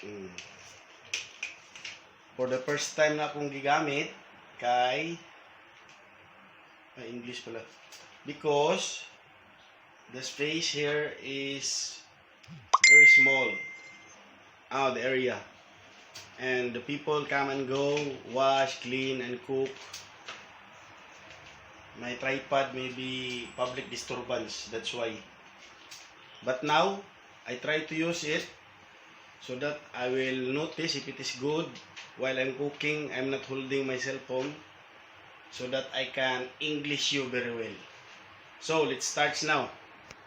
Mm. For the first time na akong gigamit kay English pala. Because the space here is very small. The area. And the people come and go, wash, clean, and cook. My tripod may be public disturbance, that's why. But now, I try to use it so that I will notice if it is good. While I'm cooking, I'm not holding my cell phone so that I can English you very well. So, let's start now.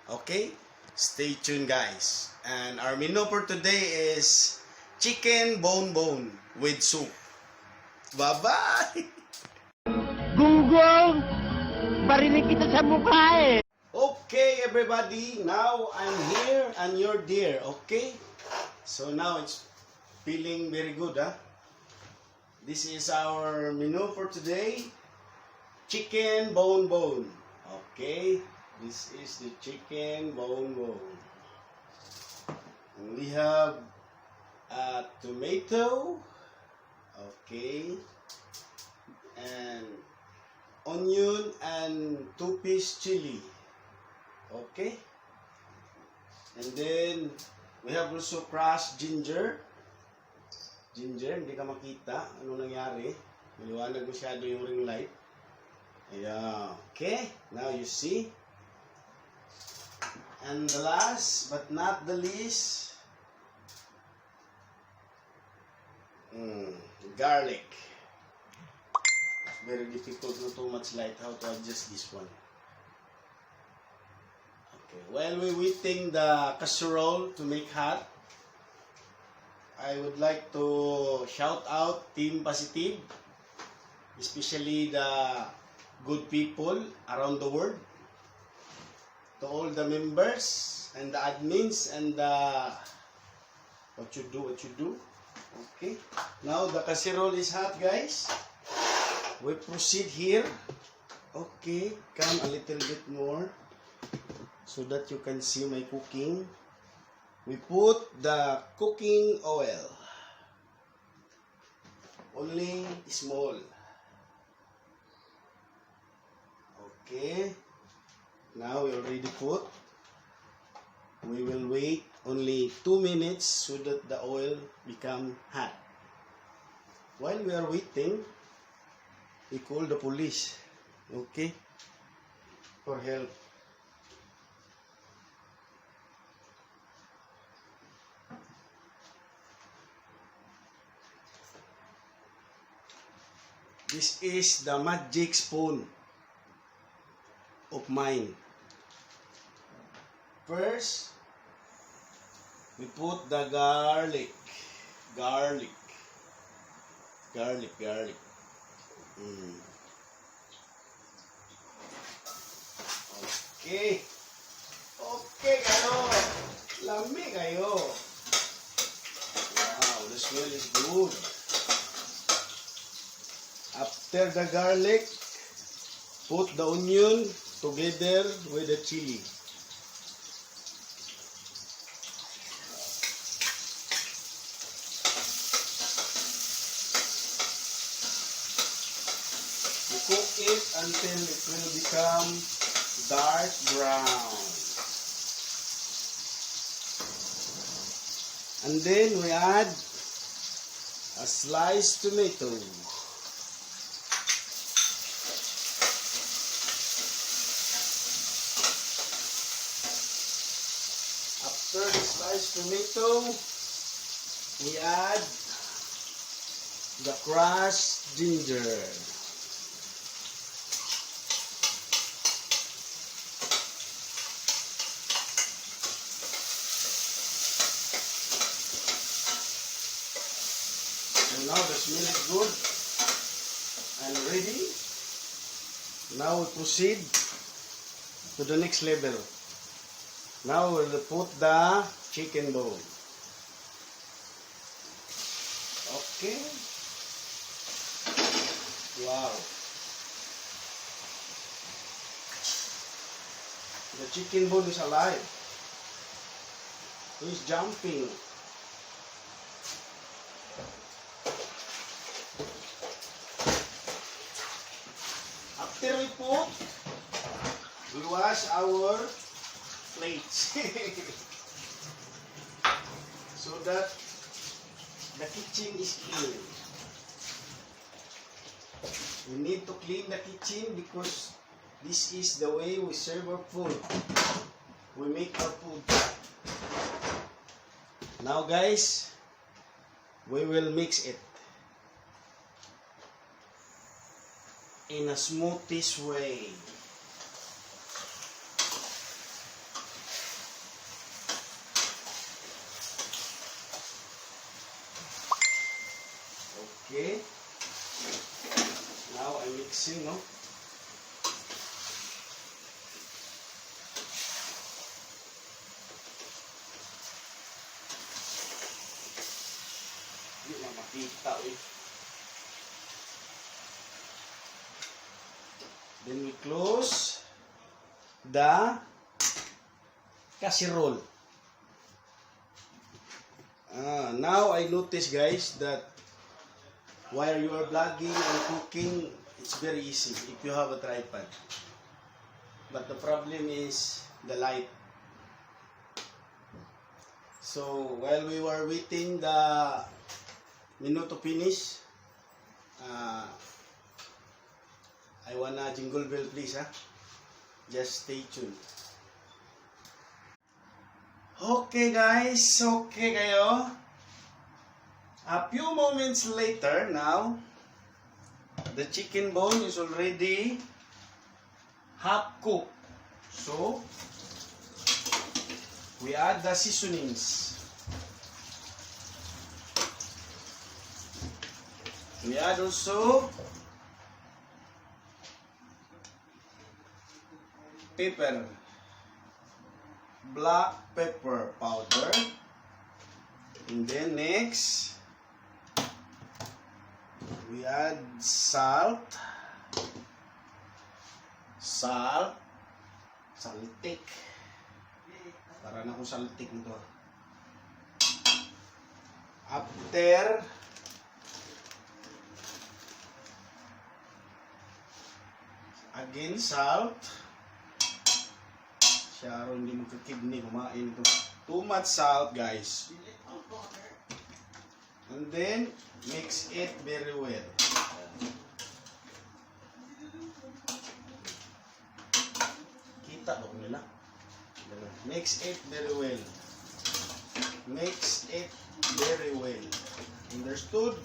Okay? Stay tuned, guys. And our menu for today is chicken bone with soup. Bye-bye! Gunggong! Barinig kita sa mukha eh! Okay, everybody. Now, I'm here and you're there. Okay? So, now it's feeling very good, huh? This is our menu for today. Chicken bone. Okay? This is the chicken bone. And we have a tomato. Okay? And onion and 2-piece chili. Okay? And then we have also crushed ginger. Hindi ka makita. Ano nangyari? Maliwanag masyado yung ring light. Ayan. Okay? Now you see. And the last but not the least, garlic. Very difficult, not too much light. How to adjust this one? Okay. While we're waiting the casserole to make hot, I would like to shout out Team Positive, especially the good people around the world, to all the members and the admins and the what you do. Okay. Now the casserole is hot, guys. We proceed here. Okay, come a little bit more so that you can see my cooking. We put the cooking oil. Only small. Okay. Now we already put. We will wait only 2 minutes so that the oil become hot. While we are waiting, we call the police, okay, for help. This is the magic spoon of mine. First, we put the garlic. Okay kayo. Lami kayo. Wow, the smell is good. After the garlic, put the onion together with the chili. Cook it until it will become dark brown. And then we add a sliced tomato. After the sliced tomato, we add the crushed ginger. Now the smell is good and ready. Now we proceed to the next level. Now we'll put the chicken bone. Okay. Wow. The chicken bone is alive. He's jumping. put, we wash our plates. So that the kitchen is clean. We need to clean the kitchen because this is the way we serve our food. We make our food. Now guys, we will mix it in a smoothest way. Okay. Now I'm mixing, no? Hindi na makita, eh. Then we close the casserole. Now I notice, guys, that while you are vlogging and cooking, it's very easy if you have a tripod. But the problem is the light. So while we were waiting the menu to finish, I wanna jingle bell, please, ha? Just stay tuned. Okay guys, okay kayo. A few moments later now, the chicken bone is already half cooked. So, we add the seasonings. We add also pepper, black pepper powder, and then next we add salt, saltik, para na kung saltik nito. After again salt. Siya hindi mo kakibni kumain ito. Too much salt, guys. And then mix it very well. Kita ba nila? Mix it very well. Mix it very well. Understood?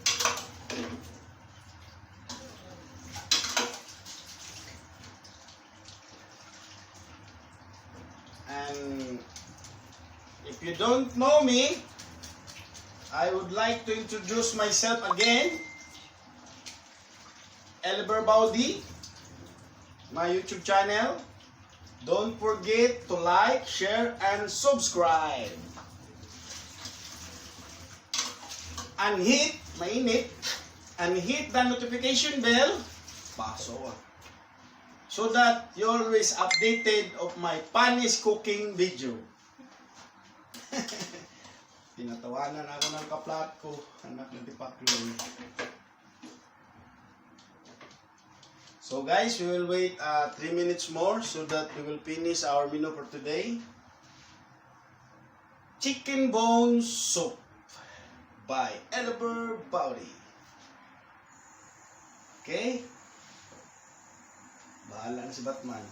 And if you don't know me, I would like to introduce myself again. Eliber Baudi, my YouTube channel. Don't forget to like, share, and subscribe. And hit, mainit, and hit the notification bell. Paso so that you're always updated of my funniest cooking video. Tinatawanan ako ng kaplat ko, anak ng tipakloy. So guys, we will wait 3 minutes more so that we will finish our menu for today. Chicken bone soup by Eliber Baudi. Okay? Bahala na si Batman.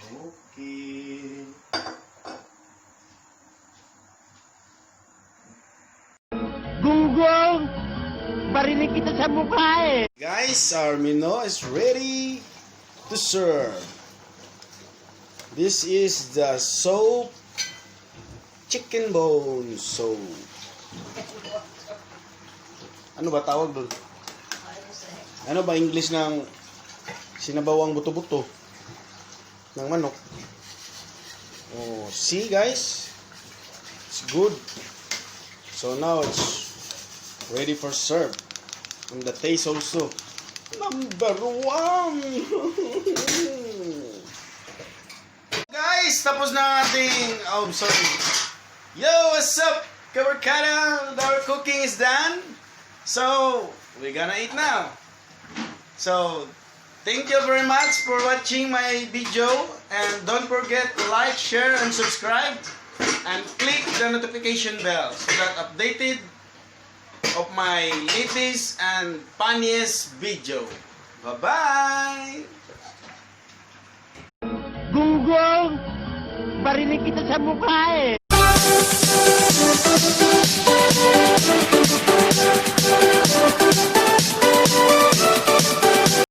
Okay. Gunggong! Barinig kita sa mukha eh! Guys, our menu is ready to serve. This is the soup, chicken bone soup. Ano ba tawag doon? Ano ba English ng sinabawang buto-buto ng manok? Oh, see guys? It's good. So now it's ready for serve. And the taste also. Number 1! Guys, tapos na ating... Oh, sorry. Yo, what's up? kabarkada, our cooking is done. So, we're gonna eat now. So, thank you very much for watching my video. And don't forget to like, share, and subscribe. And click the notification bell so that updated of my latest and funniest video. Bye-bye! Gunggong, barinig kita sa mukha eh.